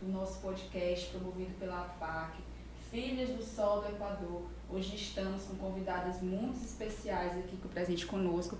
do nosso podcast promovido pela APAC, Filhas do Sol do Equador. Hoje estamos com convidadas muito especiais aqui presente conosco,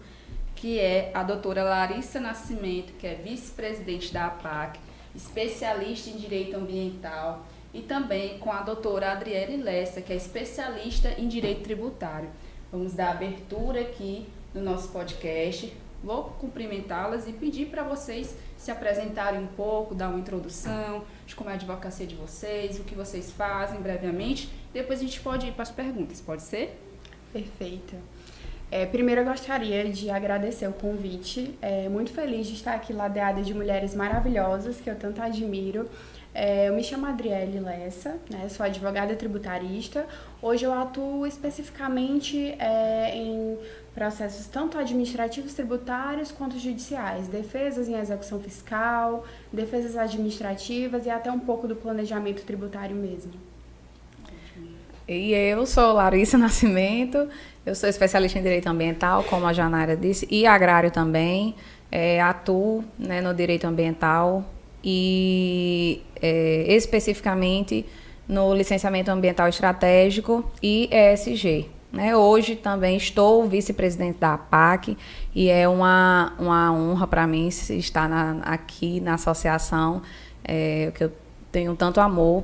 que é a doutora Larissa Nascimento, que é vice-presidente da APAC, especialista em direito ambiental, e também com a doutora Adriele Lessa, que é especialista em direito tributário. Vamos dar abertura aqui no nosso podcast. Vou cumprimentá-las e pedir para vocês se apresentarem um pouco, dar uma introdução de como é a advocacia de vocês, o que vocês fazem brevemente. Depois a gente pode ir para as perguntas, pode ser? Perfeito. Primeiro eu gostaria de agradecer o convite. Muito feliz de estar aqui ladeada de mulheres maravilhosas que eu tanto admiro. Eu me chamo Adriele Lessa, né, sou advogada tributarista. Hoje eu atuo especificamente em processos tanto administrativos tributários quanto judiciais, defesas em execução fiscal, defesas administrativas e até um pouco do planejamento tributário mesmo. E eu sou Larissa Nascimento, eu sou especialista em direito ambiental, como a Janara disse, e agrário também. Atuo, né, no direito ambiental e especificamente no licenciamento ambiental estratégico e ESG. Né? Hoje também estou vice-presidente da APAC e é uma honra para mim estar aqui na associação, que eu tenho tanto amor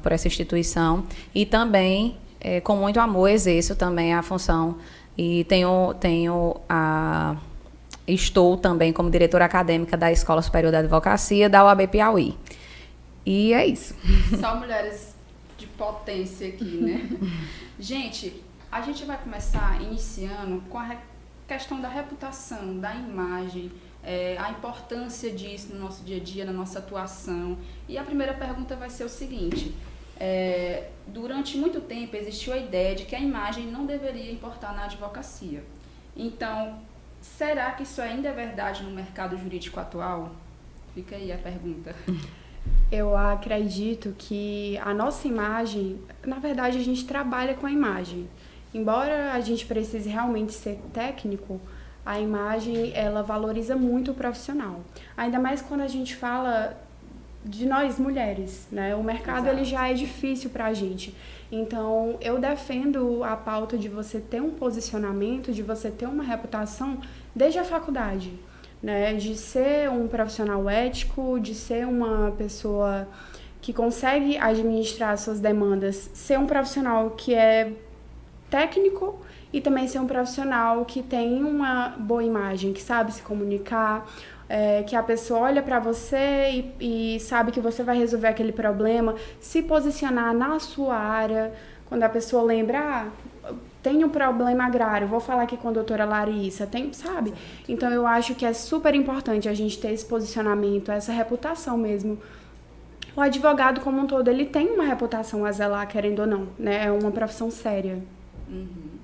por essa instituição e também, com muito amor, exerço também a função e estou também como diretora acadêmica da Escola Superior da Advocacia da UAB Piauí. E é isso. Só mulheres de potência aqui, né? Gente, a gente vai começar iniciando com a questão da reputação, da imagem, a importância disso no nosso dia a dia, na nossa atuação. E a primeira pergunta vai ser o seguinte: durante muito tempo existiu a ideia de que a imagem não deveria importar na advocacia. Então, será que isso ainda é verdade no mercado jurídico atual? Fica aí a pergunta. Eu acredito que a nossa imagem, na verdade, a gente trabalha com a imagem. Embora a gente precise realmente ser técnico, a imagem, ela valoriza muito o profissional. Ainda mais quando a gente fala de nós mulheres, né? O mercado, ele já é difícil pra gente. Então, eu defendo a pauta de você ter um posicionamento, de você ter uma reputação desde a faculdade, né? De ser um profissional ético, de ser uma pessoa que consegue administrar suas demandas, ser um profissional que é técnico e também ser um profissional que tem uma boa imagem, que sabe se comunicar, que a pessoa olha para você e sabe que você vai resolver aquele problema, se posicionar na sua área. Quando a pessoa lembra, tem um problema agrário, vou falar aqui com a doutora Larissa, sabe? Então eu acho que é super importante a gente ter esse posicionamento, essa reputação mesmo. O advogado como um todo, ele tem uma reputação a zelar, querendo ou não, né? É uma profissão séria. Uhum.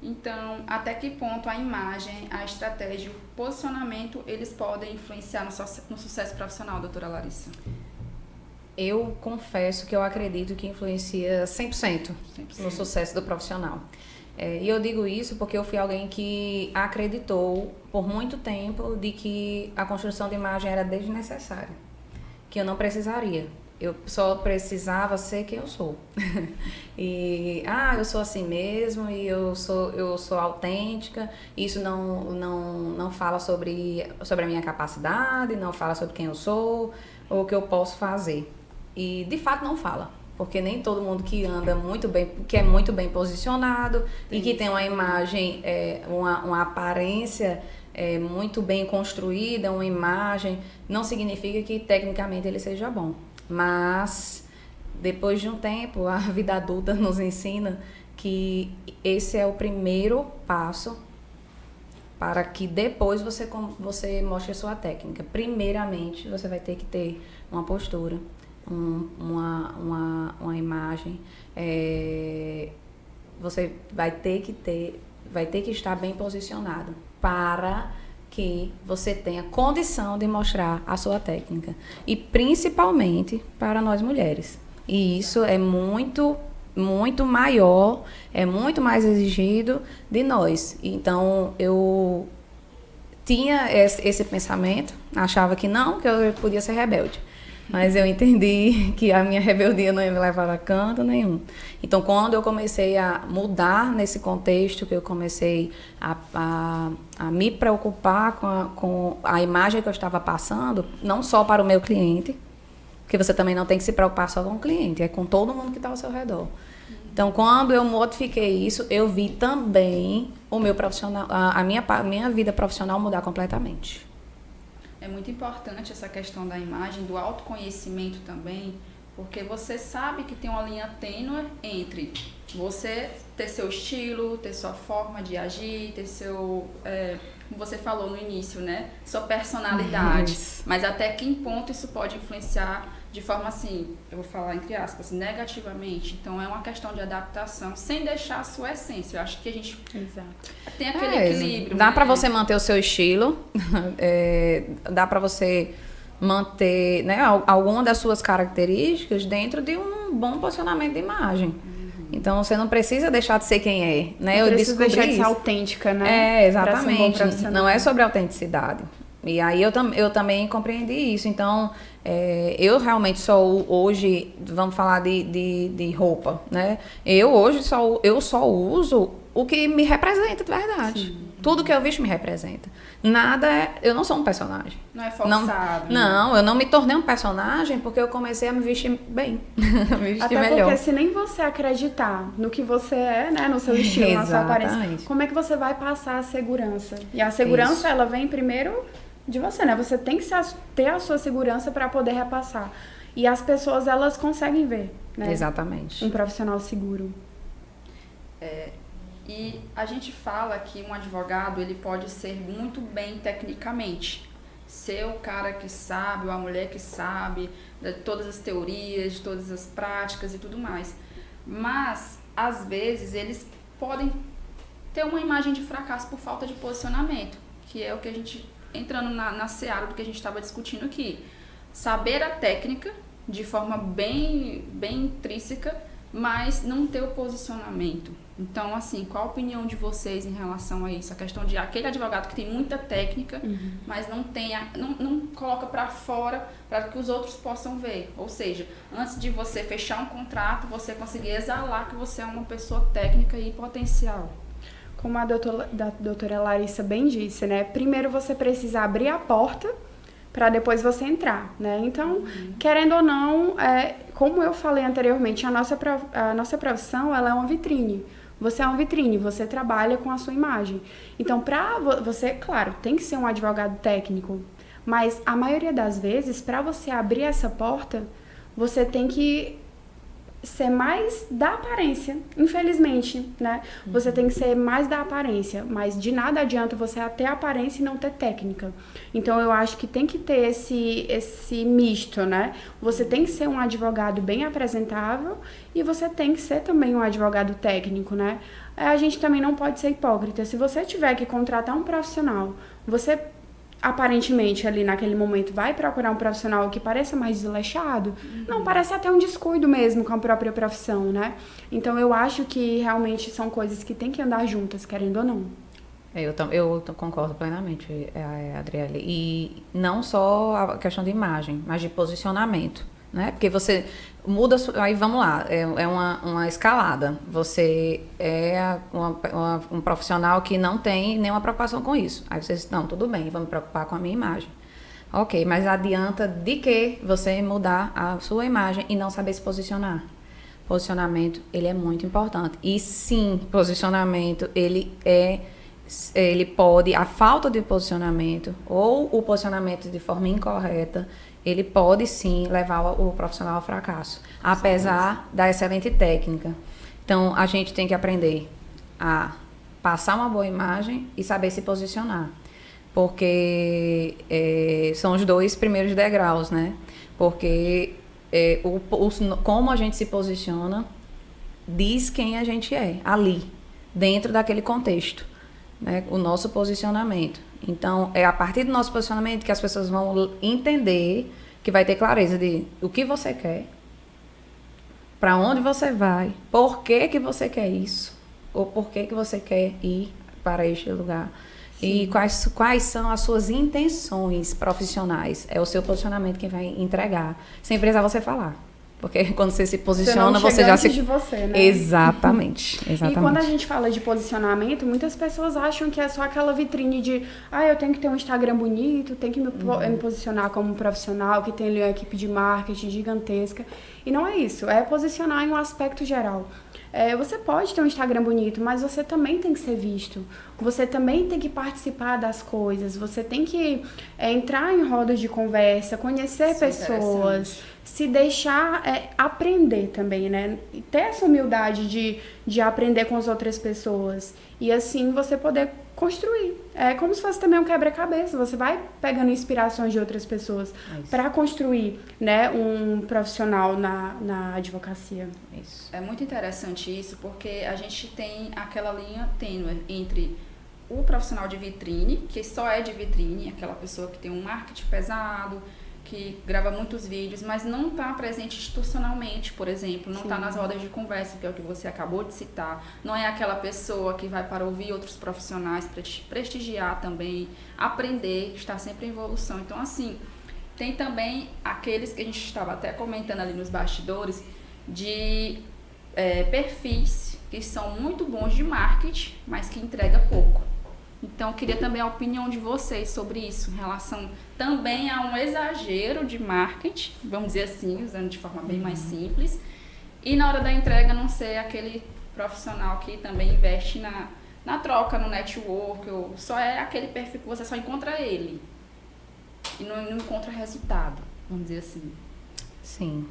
Então, até que ponto a imagem, a estratégia, o posicionamento, eles podem influenciar no sucesso profissional, doutora Larissa? Eu confesso que eu acredito que influencia 100% no sucesso do profissional. E eu digo isso porque eu fui alguém que acreditou por muito tempo de que a construção de imagem era desnecessária, que eu não precisaria. Eu só precisava ser quem eu sou. Eu sou assim mesmo, e eu sou autêntica. Isso não fala sobre a minha capacidade, não fala sobre quem eu sou ou o que eu posso fazer. E de fato não fala, porque nem todo mundo que anda muito bem, que é muito bem posicionado e que tem uma imagem, uma aparência muito bem construída, uma imagem, não significa que tecnicamente ele seja bom. Mas, depois de um tempo, a vida adulta nos ensina que esse é o primeiro passo para que depois você mostre a sua técnica. Primeiramente, você vai ter que ter uma postura, uma imagem. Você vai ter que estar bem posicionado para que você tenha condição de mostrar a sua técnica. E principalmente para nós mulheres. E isso é muito maior, é muito mais exigido de nós. Então, eu tinha esse pensamento, achava que eu podia ser rebelde. Mas eu entendi que a minha rebeldia não ia me levar a canto nenhum. Então, quando eu comecei a mudar nesse contexto, que eu comecei a me preocupar com a imagem que eu estava passando, não só para o meu cliente, porque você também não tem que se preocupar só com o cliente, é com todo mundo que está ao seu redor. Então, quando eu modifiquei isso, eu vi também o meu profissional, a minha vida profissional mudar completamente. É muito importante essa questão da imagem, do autoconhecimento também, porque você sabe que tem uma linha tênue entre você ter seu estilo, ter sua forma de agir, ter seu, como você falou no início, né, sua personalidade. Isso. Mas até que ponto isso pode influenciar de forma assim, eu vou falar entre aspas, negativamente. Então é uma questão de adaptação, sem deixar a sua essência. Eu acho que a gente tem aquele equilíbrio. Dá né? para você manter o seu estilo, dá para você manter, né, alguma das suas características dentro de um bom posicionamento de imagem. Então você não precisa deixar de ser quem é, né? Não Eu precisa descobri deixar de ser isso. autêntica, né? Exatamente. Pra ser um bom profissional. Não é sobre autenticidade. E aí eu também compreendi isso. Então, eu realmente hoje, vamos falar de roupa, né? Eu só uso o que me representa de verdade. Sim. Tudo que eu visto me representa. Eu não sou um personagem. Não é forçado. Não, eu não me tornei um personagem porque eu comecei a me vestir bem. Me vestir Até melhor. porque se nem você acreditar no que você é, né, no seu estilo, na sua aparência, como é que você vai passar a segurança? E a segurança, ela vem primeiro de você, né? Você tem que ter a sua segurança para poder repassar. E as pessoas, elas conseguem ver, né? Exatamente. Um profissional seguro. E a gente fala que um advogado, ele pode ser muito bem tecnicamente. Ser o cara que sabe, ou a mulher que sabe de todas as teorias, de todas as práticas e tudo mais. Mas, às vezes, eles podem ter uma imagem de fracasso por falta de posicionamento, que é o que a gente, entrando na seara do que a gente estava discutindo aqui. Saber a técnica de forma bem intrínseca, mas não ter o posicionamento. Então, assim, qual a opinião de vocês em relação a isso? A questão de aquele advogado que tem muita técnica, mas não coloca para fora para que os outros possam ver. Ou seja, antes de você fechar um contrato, você conseguir exalar que você é uma pessoa técnica e potencial. Como a doutora Larissa bem disse, né? Primeiro você precisa abrir a porta para depois você entrar, né? Então, querendo ou não, como eu falei anteriormente, a nossa profissão, ela é uma vitrine. Você é uma vitrine, você trabalha com a sua imagem. Então, você, claro, tem que ser um advogado técnico, mas a maioria das vezes, para você abrir essa porta, você tem que ser mais da aparência, infelizmente, né? Você tem que ser mais da aparência, mas de nada adianta você ter aparência e não ter técnica. Então, eu acho que tem que ter esse misto, né? Você tem que ser um advogado bem apresentável e você tem que ser também um advogado técnico, né? A gente também não pode ser hipócrita. Se você tiver que contratar um profissional, você aparentemente ali naquele momento vai procurar um profissional que pareça mais desleixado, não, parece até um descuido mesmo com a própria profissão, né? Então eu acho que realmente são coisas que tem que andar juntas, querendo ou não. Eu concordo plenamente, Adriele. E não só a questão de imagem, mas de posicionamento, né? Porque você muda, aí vamos lá, é uma escalada. Você é um profissional que não tem nenhuma preocupação com isso. Aí vocês, não, tudo bem, vou me preocupar com a minha imagem. Ok, mas adianta de que você mudar a sua imagem e não saber se posicionar? Posicionamento, ele é muito importante. E sim, posicionamento, ele pode, a falta de posicionamento ou o posicionamento de forma incorreta, ele pode sim levar o profissional ao fracasso, apesar da excelente técnica. Então, a gente tem que aprender a passar uma boa imagem e saber se posicionar, porque são os dois primeiros degraus, né? Porque como a gente se posiciona diz quem a gente é, ali, dentro daquele contexto, né? O nosso posicionamento. Então, é a partir do nosso posicionamento que as pessoas vão entender, que vai ter clareza de o que você quer, para onde você vai, por que você quer isso, ou por que você quer ir para este lugar. E quais são as suas intenções profissionais. É o seu posicionamento que vai entregar, sem precisar você falar. Porque quando você se posiciona, você já se... de você, né? Exatamente. E quando a gente fala de posicionamento, muitas pessoas acham que é só aquela vitrine de eu tenho que ter um Instagram bonito, tenho que me posicionar como um profissional, que tem ali uma equipe de marketing gigantesca. E não é isso, é posicionar em um aspecto geral. Você pode ter um Instagram bonito, mas você também tem que ser visto. Você também tem que participar das coisas. Você tem que entrar em rodas de conversa, conhecer pessoas, se deixar aprender também, né? E ter essa humildade de aprender com as outras pessoas. E assim você poder construir. É como se fosse também um quebra-cabeça. Você vai pegando inspirações de outras pessoas para construir, né, um profissional na advocacia. Isso. É muito interessante isso, porque a gente tem aquela linha tênue entre o profissional de vitrine, que só é de vitrine, aquela pessoa que tem um marketing pesado, que grava muitos vídeos, mas não está presente institucionalmente, por exemplo, não está nas rodas de conversa, que é o que você acabou de citar, não é aquela pessoa que vai para ouvir outros profissionais, prestigiar também, aprender, estar sempre em evolução. Então, assim, tem também aqueles que a gente estava até comentando ali nos bastidores, de perfis que são muito bons de marketing, mas que entrega pouco. Então, eu queria também a opinião de vocês sobre isso, em relação também a um exagero de marketing, vamos dizer assim, usando de forma bem mais simples, e na hora da entrega não ser aquele profissional que também investe na troca, no network, ou só é aquele perfil que você só encontra ele e não encontra resultado, vamos dizer assim. Sim,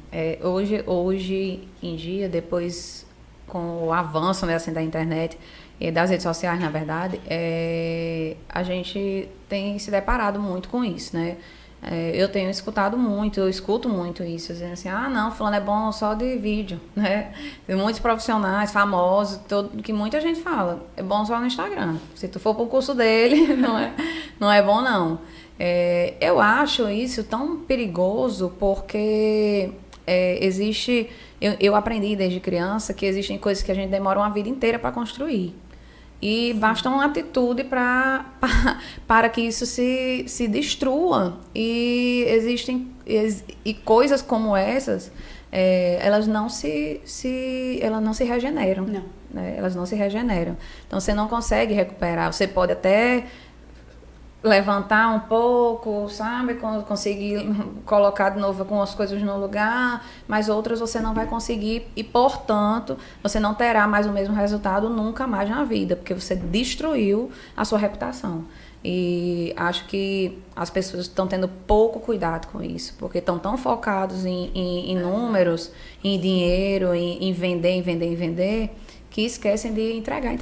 hoje em dia, depois com o avanço, né, assim, da internet e das redes sociais, na verdade, a gente tem se deparado muito com isso, né? Eu tenho escutado muito, eu escuto muito isso, dizendo assim, não, fulano é bom só de vídeo, né? Tem muitos profissionais famosos, que muita gente fala, é bom só no Instagram. Se tu for pro curso dele, não é bom não. Eu acho isso tão perigoso porque existe... Eu aprendi desde criança que existem coisas que a gente demora uma vida inteira para construir. E basta uma atitude para que isso se destrua. E existem coisas como essas, elas não se regeneram. Não. Né? Elas não se regeneram. Então, você não consegue recuperar. Você pode até levantar um pouco, sabe? Conseguir colocar de novo algumas coisas no lugar, mas outras você não vai conseguir e, portanto, você não terá mais o mesmo resultado nunca mais na vida, porque você destruiu a sua reputação. E acho que as pessoas estão tendo pouco cuidado com isso, porque estão tão focados em números, em dinheiro, em vender, que esquecem de entregar.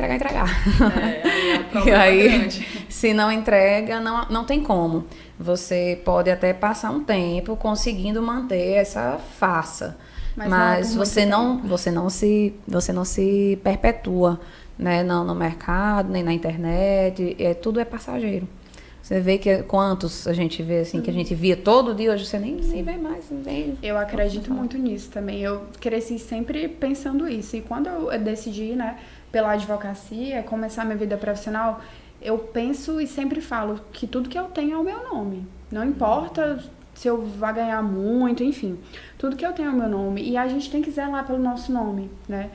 E aí, se não entrega, não tem como. Você pode até passar um tempo conseguindo manter essa farsa, mas você não se perpetua, né, no mercado, nem na internet, tudo é passageiro. Você vê que quantos a gente vê assim, que a gente via todo dia, hoje você nem vê mais. Eu acredito muito nisso também. Eu cresci sempre pensando isso. E quando eu decidi, né, pela advocacia, começar minha vida profissional, eu penso e sempre falo que tudo que eu tenho é o meu nome. Não importa se eu vá ganhar muito, enfim. Tudo que eu tenho é o meu nome. E a gente tem que zelar pelo nosso nome, né?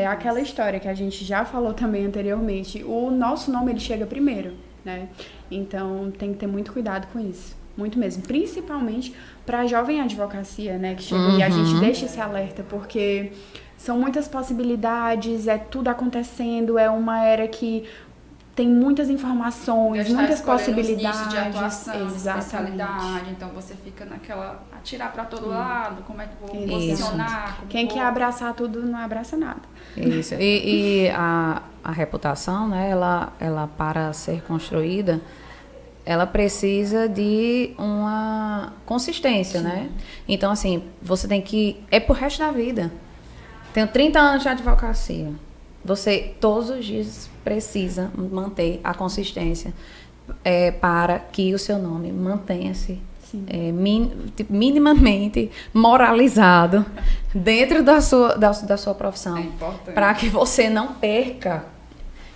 Aquela história que a gente já falou também anteriormente. O nosso nome, ele chega primeiro, né? Então, tem que ter muito cuidado com isso. Muito mesmo. Principalmente para a jovem advocacia, né? Que chega e a gente deixa esse alerta, porque são muitas possibilidades, tudo acontecendo, é uma era que tem muitas informações, muitas possibilidades. De atuação, de especialidade, então você fica naquela, atirar para todo lado, como é que vou posicionar. Quem quer abraçar tudo não abraça nada. Isso. E a reputação, né, ela para ser construída, ela precisa de uma consistência, né? Então, assim, você tem que... pro resto da vida. Tenho 30 anos de advocacia. Você, todos os dias, precisa manter a consistência para que o seu nome mantenha-se minimamente moralizado dentro da sua profissão. É importante. Para que você não perca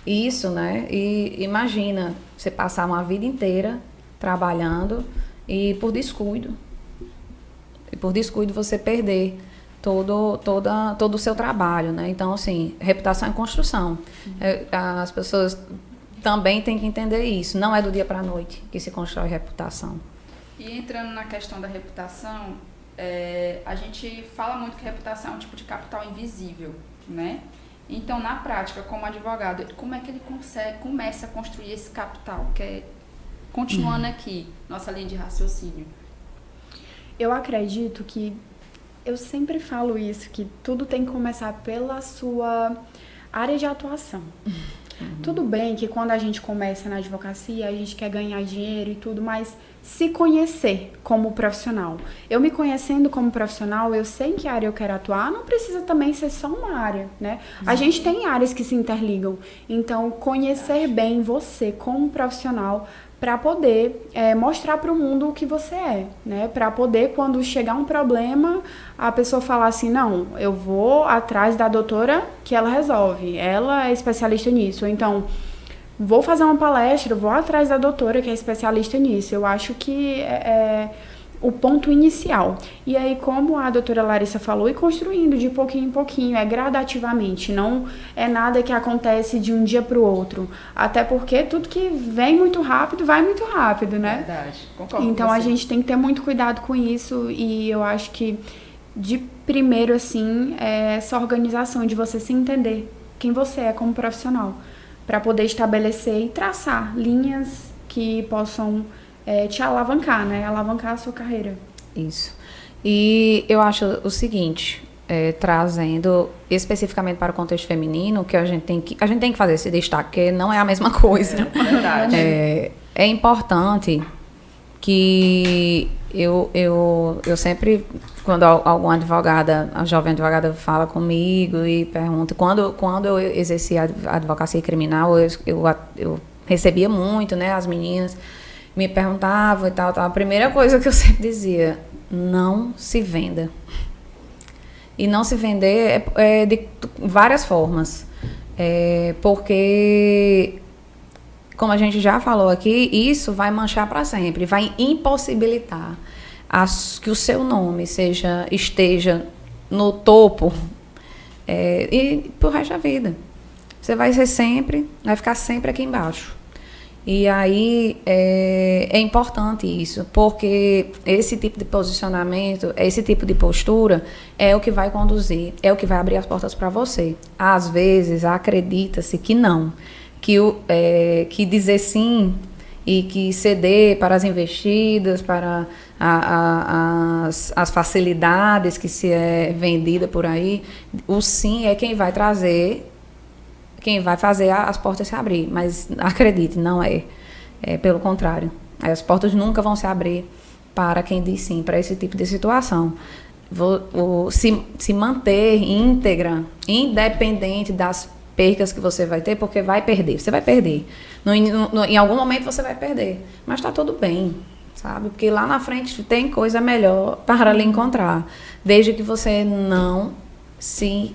Isso, né? E imagina você passar uma vida inteira trabalhando e por descuido você perder todo o seu trabalho, né? Então, assim, reputação é construção. As pessoas também têm que entender isso. Não é do dia para a noite que se constrói reputação. E entrando na questão da reputação, a gente fala muito que reputação é um tipo de capital invisível, né? Então, na prática, como advogado, como é que ele começa a construir esse capital? Continuando aqui, nossa linha de raciocínio. Eu acredito que, eu sempre falo isso, que tudo tem que começar pela sua área de atuação. Tudo bem que quando a gente começa na advocacia, a gente quer ganhar dinheiro e tudo, mas se conhecer como profissional. Eu me conhecendo como profissional, eu sei em que área eu quero atuar, não precisa também ser só uma área, né? A gente tem áreas que se interligam, então conhecer bem você como profissional para poder mostrar para o mundo o que você é, né? Para poder, quando chegar um problema, a pessoa falar assim, não, eu vou atrás da doutora que ela resolve, ela é especialista nisso. Ou então, vou fazer uma palestra, vou atrás da doutora que é especialista nisso. Eu acho que é o ponto inicial. E aí, como a doutora Larissa falou, ir construindo de pouquinho em pouquinho, gradativamente, não é nada que acontece de um dia para o outro. Até porque tudo que vem muito rápido, vai muito rápido, né? Verdade, concordo. Então, a gente tem que ter muito cuidado com isso e eu acho que, de primeiro, assim, essa organização de você se entender quem você é como profissional, para poder estabelecer e traçar linhas que possam te alavancar, né? Alavancar a sua carreira. Isso. E eu acho o seguinte, trazendo especificamente para o contexto feminino, que a gente tem que fazer esse destaque, porque não é a mesma coisa. É verdade. É importante que eu sempre, quando alguma advogada, a jovem advogada fala comigo e pergunta, quando eu exercia a advocacia criminal, eu recebia muito, né, as meninas me perguntavam e tal. A primeira coisa que eu sempre dizia, não se venda. E não se vender é de várias formas. Porque, como a gente já falou aqui, isso vai manchar para sempre, vai impossibilitar que o seu nome esteja no topo e pro resto da vida. Você vai ficar sempre aqui embaixo. E aí é importante isso, porque esse tipo de posicionamento, esse tipo de postura é o que vai conduzir, é o que vai abrir as portas para você. Às vezes acredita-se que não, que dizer sim e que ceder para as investidas, para as facilidades que se é vendida por aí, o sim é quem vai fazer as portas se abrir, mas acredite, não é pelo contrário. As portas nunca vão se abrir para quem diz sim, para esse tipo de situação. Se manter íntegra, independente das percas que você vai ter, porque você vai perder. Em algum momento você vai perder, mas está tudo bem, sabe? Porque lá na frente tem coisa melhor para lhe encontrar, desde que você não se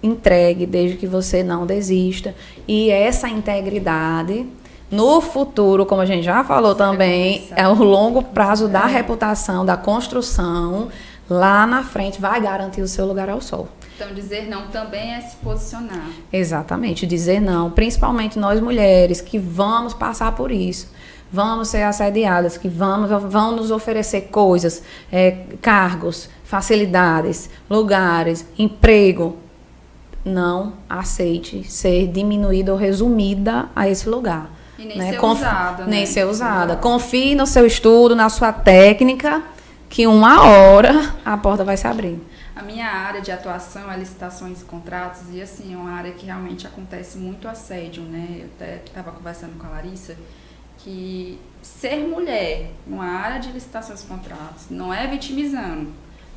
entregue, desde que você não desista. E essa integridade, no futuro, como a gente já falou também, é o longo prazo da reputação, da construção, lá na frente vai garantir o seu lugar ao sol. Então, dizer não também é se posicionar. Exatamente, dizer não, principalmente nós mulheres, que vamos passar por isso. Vamos ser assediadas, que vão nos oferecer coisas, cargos, facilidades, lugares, emprego. Não aceite ser diminuída ou resumida a esse lugar. E nem ser usada. Nem ser usada. Confie no seu estudo, na sua técnica, que uma hora a porta vai se abrir. A minha área de atuação é licitações e contratos, e assim, é uma área que realmente acontece muito assédio, né? Eu até estava conversando com a Larissa, que ser mulher numa área de licitações e contratos não é vitimizando,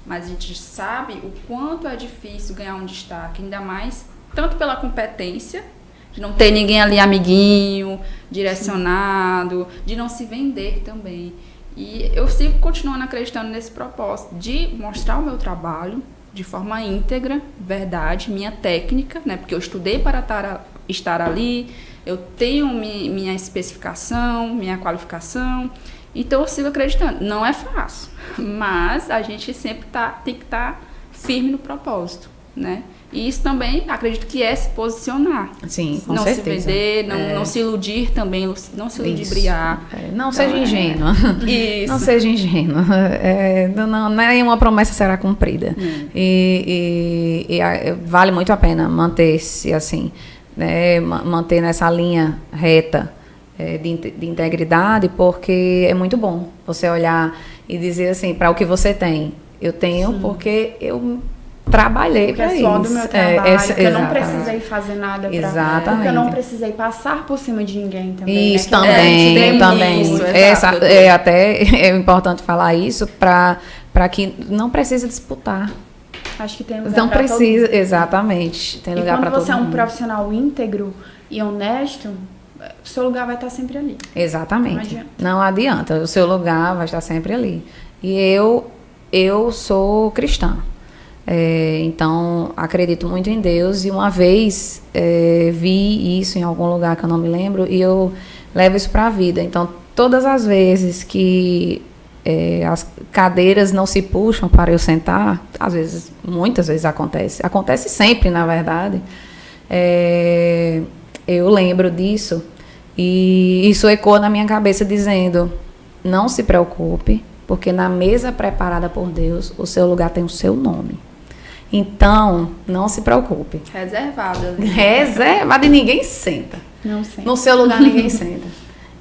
mas a gente sabe o quanto é difícil ganhar um destaque, ainda mais tanto pela competência, de não ter ninguém ali amiguinho, direcionado, de não se vender também. E eu sigo continuando acreditando nesse propósito de mostrar o meu trabalho de forma íntegra, verdade, minha técnica, né? Porque eu estudei para estar ali, eu tenho minha especificação, minha qualificação, então eu sigo acreditando. Não é fácil, mas a gente sempre tem que estar firme no propósito, né? E isso também, acredito que é se posicionar. Sim, com não certeza. Se vender, não se iludir também, não se ludibriar. Não seja ingênua. Isso. Não seja ingênua. Não é uma promessa será cumprida. Vale muito a pena manter-se assim, né? Manter nessa linha reta de integridade, porque é muito bom você olhar e dizer assim, para o que você tem. Eu tenho porque eu trabalhei para isso. Porque é só do meu trabalho, que eu não precisei fazer nada para... Porque eu não precisei passar por cima de ninguém também. Isso, né? também. Isso, Até é importante falar isso para que não precise disputar. Acho que tem lugar não pra precisa, todo mundo. Exatamente. Tem lugar para todo mundo. E quando você é um profissional íntegro e honesto, o seu lugar vai estar sempre ali. Exatamente. Não adianta. O seu lugar vai estar sempre ali. E eu sou cristã. Então, acredito muito em Deus. E uma vez vi isso em algum lugar que eu não me lembro e eu levo isso para a vida. Então, todas as vezes que as cadeiras não se puxam para eu sentar, às vezes, muitas vezes acontece sempre, na verdade, eu lembro disso e isso ecoa na minha cabeça dizendo, não se preocupe, porque na mesa preparada por Deus, o seu lugar tem o seu nome. Então, não se preocupe. Reservado e ninguém senta. Não senta. No seu lugar ninguém senta.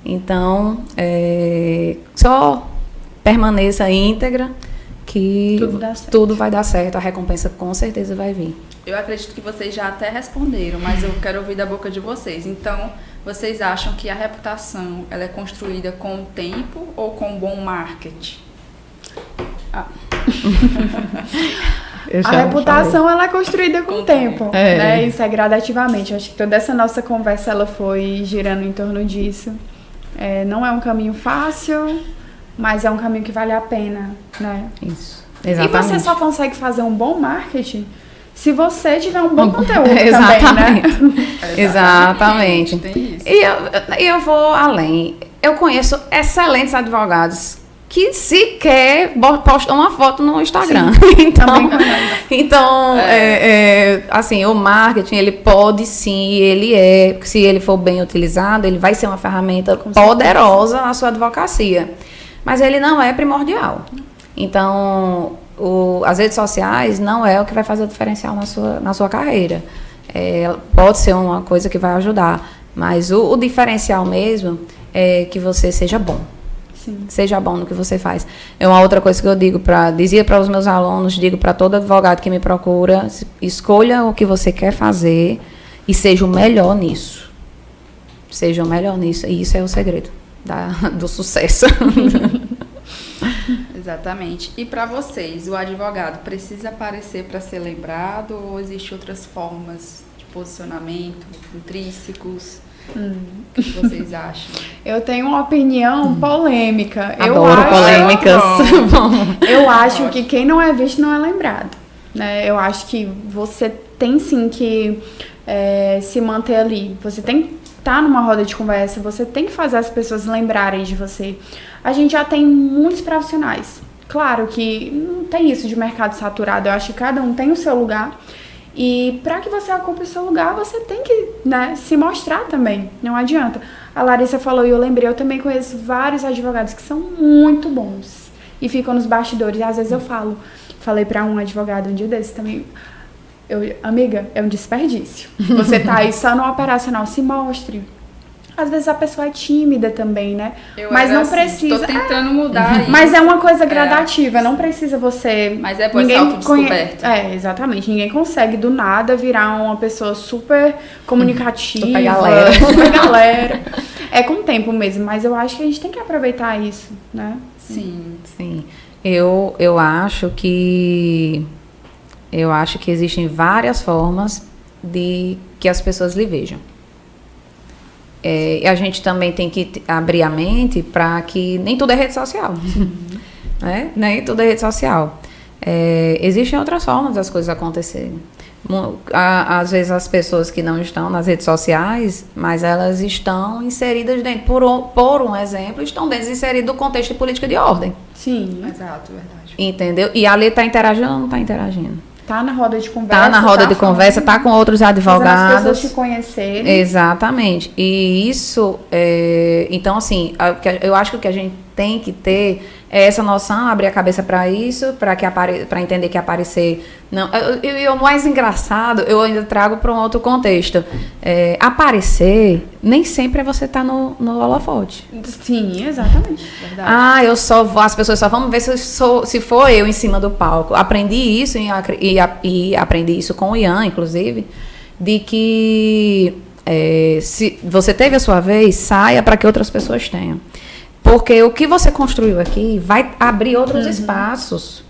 Então, só permaneça íntegra que tudo vai dar certo. A recompensa com certeza vai vir. Eu acredito que vocês já até responderam, mas eu quero ouvir da boca de vocês. Então, vocês acham que a reputação ela é construída com o tempo ou com bom marketing? A reputação ela é construída com o tempo, né? Isso é gradativamente. Eu acho que toda essa nossa conversa ela foi girando em torno disso. Não é um caminho fácil, mas é um caminho que vale a pena, né? Isso, exatamente. E você só consegue fazer um bom marketing se você tiver um bom conteúdo exatamente. também, né? Exatamente. E eu vou além. Eu conheço excelentes advogados que sequer postam uma foto no Instagram. Então, assim, o marketing, ele pode sim, se ele for bem utilizado, ele vai ser uma ferramenta poderosa na sua advocacia. Mas ele não é primordial. Então, as redes sociais não é o que vai fazer o diferencial na sua carreira. Pode ser uma coisa que vai ajudar, mas o diferencial mesmo é que você seja bom. Sim. Seja bom no que você faz. É uma outra coisa que eu dizia para os meus alunos, digo para todo advogado que me procura, escolha o que você quer fazer e seja o melhor nisso. Seja o melhor nisso. E isso é o segredo do sucesso. Exatamente. E para vocês, o advogado precisa aparecer para ser lembrado ou existem outras formas de posicionamento, intrínsecos? O que vocês acham? Eu tenho uma opinião polêmica. Adoro polêmicas. Eu acho que quem não é visto não é lembrado, né? Eu acho que você tem sim que se manter ali. Você tem que estar numa roda de conversa, você tem que fazer as pessoas lembrarem de você. A gente já tem muitos profissionais. Claro que não tem isso de mercado saturado. Eu acho que cada um tem o seu lugar. E para que você ocupe o seu lugar, você tem que, né, se mostrar também. Não adianta. A Larissa falou e eu lembrei, eu também conheço vários advogados que são muito bons e ficam nos bastidores. E às vezes eu falei para um advogado um dia desse também, amiga, é um desperdício. Você tá aí só no operacional, se mostre. Às vezes a pessoa é tímida também, né? Mas não precisa. Tô tentando mudar isso. Mas é uma coisa gradativa, não precisa você. Mas é por ser autodescoberto. Exatamente. Ninguém consegue do nada virar uma pessoa super comunicativa. Super galera. Super galera. É com o tempo mesmo, mas eu acho que a gente tem que aproveitar isso, né? Sim. Eu acho que existem várias formas de que as pessoas lhe vejam. E a gente também tem que abrir a mente para que nem tudo é rede social. Né? Nem tudo é rede social. Existem outras formas das coisas acontecerem. Às vezes as pessoas que não estão nas redes sociais, mas elas estão inseridas dentro, por um exemplo, estão inseridas do contexto de política de ordem. Sim. Exato, verdade. Entendeu? E ali está interagindo ou não está interagindo? Tá na roda de conversa. Tá na roda de conversa, tá com outros advogados. As pessoas te conhecerem. Exatamente. E isso, então assim, eu acho que o que a gente tem que ter é essa noção, abrir a cabeça para isso, para entender que aparecer não. E o mais engraçado, eu ainda trago para um outro contexto. Aparecer nem sempre é você estar no holofote. Sim, exatamente. Verdade. As pessoas só vão ver se for eu em cima do palco. Aprendi isso e aprendi isso com o Ian, inclusive, de que se você teve a sua vez, saia para que outras pessoas tenham. Porque o que você construiu aqui vai abrir outros espaços.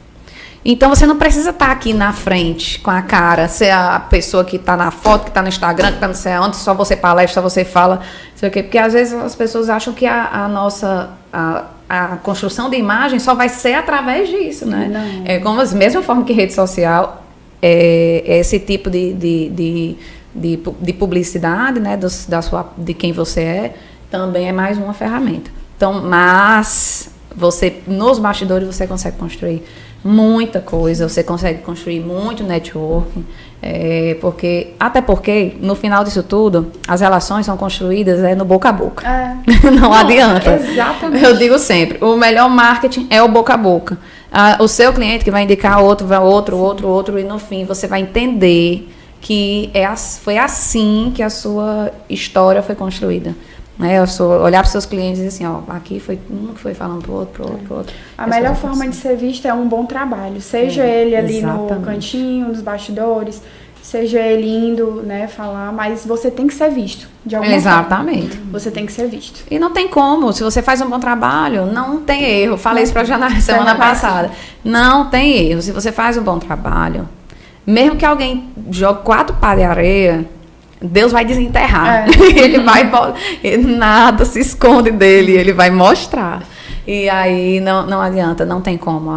Então, você não precisa estar aqui na frente, com a cara, ser a pessoa que está na foto, que está no Instagram, que está não sei onde, só você palestra, só você fala, não sei o quê. Porque, às vezes, as pessoas acham que a construção de imagem só vai ser através disso, né? Não. É como da mesma forma que rede social, esse tipo de publicidade, né, de quem você é, também é mais uma ferramenta. Então, mas nos bastidores você consegue construir muita coisa, você consegue construir muito networking, até porque no final disso tudo as relações são construídas no boca a boca. Não adianta. Exatamente. Eu digo sempre, o melhor marketing é o boca a boca. O seu cliente que vai indicar outro e no fim você vai entender que foi assim que a sua história foi construída. Olhar para os seus clientes e dizer assim, aqui foi um que foi falando pro outro. A melhor forma de ser vista é um bom trabalho. Seja ele ali no cantinho, nos bastidores, seja ele indo, né, falar, mas você tem que ser visto, de alguma Exatamente. forma. Você tem que ser visto. E não tem como, se você faz um bom trabalho, não tem erro. Falei isso para a Janara semana passada. Não tem erro. Se você faz um bom trabalho, mesmo que alguém jogue 4 pás de areia, Deus vai desenterrar. Ele vai, nada se esconde dele, ele vai mostrar. E aí não adianta, não tem como.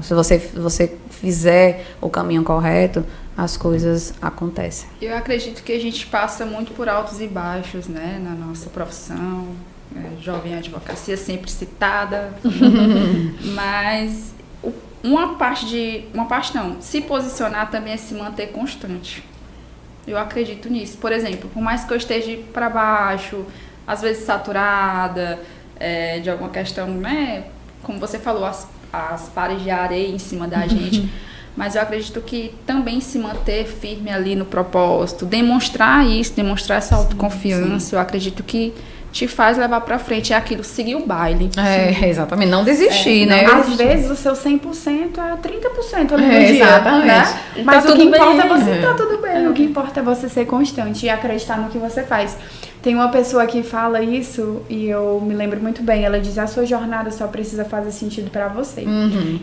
Se você fizer o caminho correto, as coisas acontecem. Eu acredito que a gente passa muito por altos e baixos, né, na nossa profissão. Jovem advocacia sempre citada. Mas se posicionar também é se manter constante. Eu acredito nisso. Por exemplo, por mais que eu esteja para baixo, às vezes saturada, de alguma questão, né? Como você falou, as pares de areia em cima da gente. Mas eu acredito que também se manter firme ali no propósito, demonstrar essa autoconfiança, sim. Eu acredito que te faz levar pra frente, é aquilo, seguir o baile. Exatamente, não desistir, né? Às vezes o seu 100% é 30% ali no dia, exatamente. Né? Mas tá o que importa bem. é você tá tudo bem, o que importa é você ser constante e acreditar no que você faz. Tem uma pessoa que fala isso e eu me lembro muito bem, ela diz, a sua jornada só precisa fazer sentido pra você.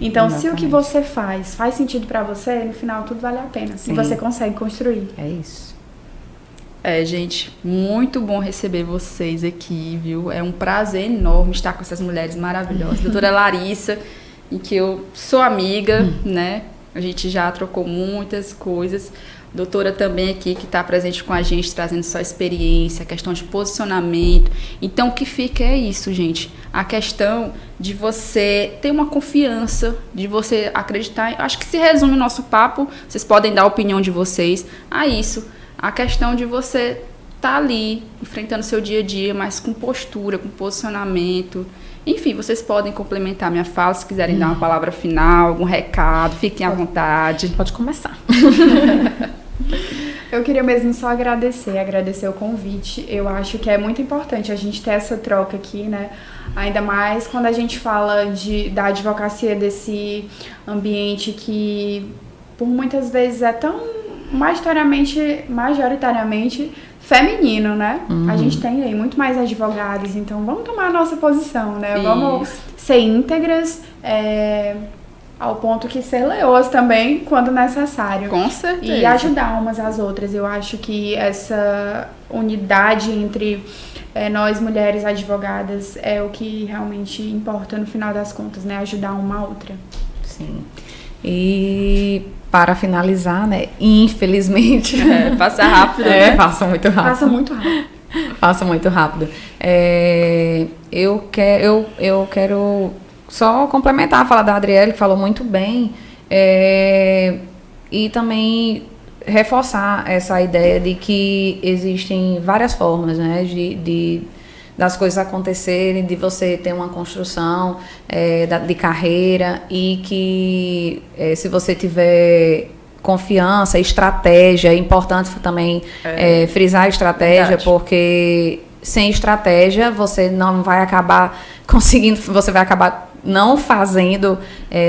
Então, exatamente. Se o que você faz sentido pra você, no final tudo vale a pena. Sim. E você consegue construir. É isso. Gente, muito bom receber vocês aqui, viu? É um prazer enorme estar com essas mulheres maravilhosas. Doutora Larissa, em que eu sou amiga, né? A gente já trocou muitas coisas. Doutora também aqui, que está presente com a gente, trazendo sua experiência, a questão de posicionamento. Então, o que fica é isso, gente. A questão de você ter uma confiança, de você acreditar. Acho que se resume o nosso papo, vocês podem dar a opinião de vocês a isso. A questão de você estar ali, enfrentando o seu dia a dia, mas com postura, com posicionamento. Enfim, vocês podem complementar minha fala, se quiserem dar uma palavra final, algum recado, fiquem à vontade. Pode começar. Eu queria mesmo só agradecer o convite. Eu acho que é muito importante a gente ter essa troca aqui, né? Ainda mais quando a gente fala da advocacia, desse ambiente que, por muitas vezes, é tão majoritariamente feminino, né? A gente tem aí muito mais advogados, então vamos tomar a nossa posição, né? Isso. Vamos ser íntegras, ao ponto que ser leoas também, quando necessário. Com certeza. E ajudar umas às outras. Eu acho que essa unidade entre nós, mulheres advogadas, é o que realmente importa no final das contas, né? Ajudar uma a outra. Sim. E para finalizar, né? Infelizmente. Passa rápido, né? Passa muito rápido. Passa muito rápido. Passa muito rápido. Eu quero só complementar, falar da Adriele, que falou muito bem, e também reforçar essa ideia de que existem várias formas, né, das coisas acontecerem, de você ter uma construção de carreira, e que se você tiver confiança, estratégia, é importante também frisar a estratégia, verdade. Porque sem estratégia você não vai acabar conseguindo, você vai acabar não fazendo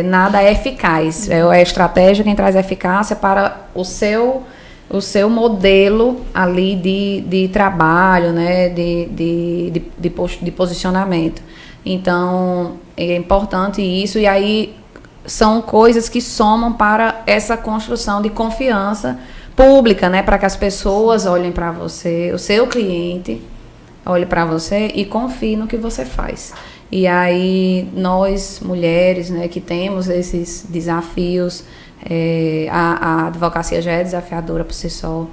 nada eficaz. É a estratégia quem traz eficácia para o seu modelo ali de trabalho, né, de posicionamento. Então, é importante isso, e aí são coisas que somam para essa construção de confiança pública, né, para que as pessoas olhem para você, o seu cliente olhe para você e confie no que você faz. E aí, nós, mulheres, né, que temos esses desafios, a advocacia já é desafiadora por si só,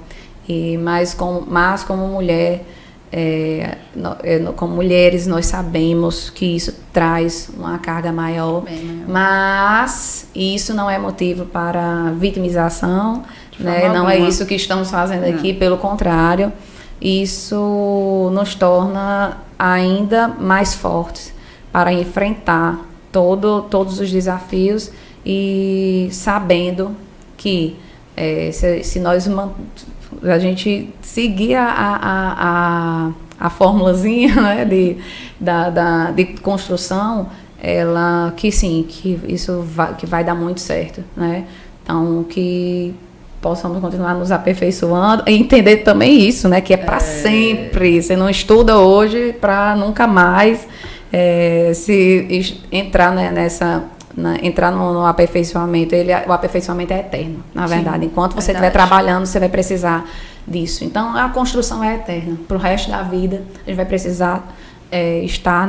mas como mulher, como mulheres, nós sabemos que isso traz uma carga maior, mas isso não é motivo para vitimização, né? Não é isso que estamos fazendo aqui, pelo contrário, isso nos torna ainda mais fortes para enfrentar todos os desafios, e sabendo que se nós a gente seguir a formulazinha, né, de construção, que isso vai dar muito certo, né? Então, que possamos continuar nos aperfeiçoando e entender também isso, né, que é para sempre. Você não estuda hoje para nunca mais se entrar, né, entrar no aperfeiçoamento. O aperfeiçoamento é eterno, na verdade. Enquanto você estiver trabalhando, você vai precisar disso. Então, a construção é eterna. Para o resto da vida, a gente vai precisar estar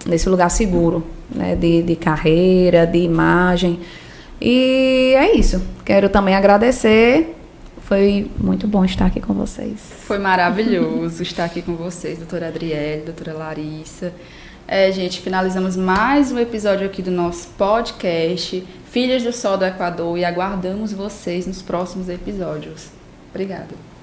nesse lugar seguro, né, de carreira, de imagem. E é isso. Quero também agradecer. Foi muito bom estar aqui com vocês. Foi maravilhoso estar aqui com vocês, doutora Adriele, doutora Larissa. Gente, finalizamos mais um episódio aqui do nosso podcast Filhas do Sol do Equador, e aguardamos vocês nos próximos episódios. Obrigada.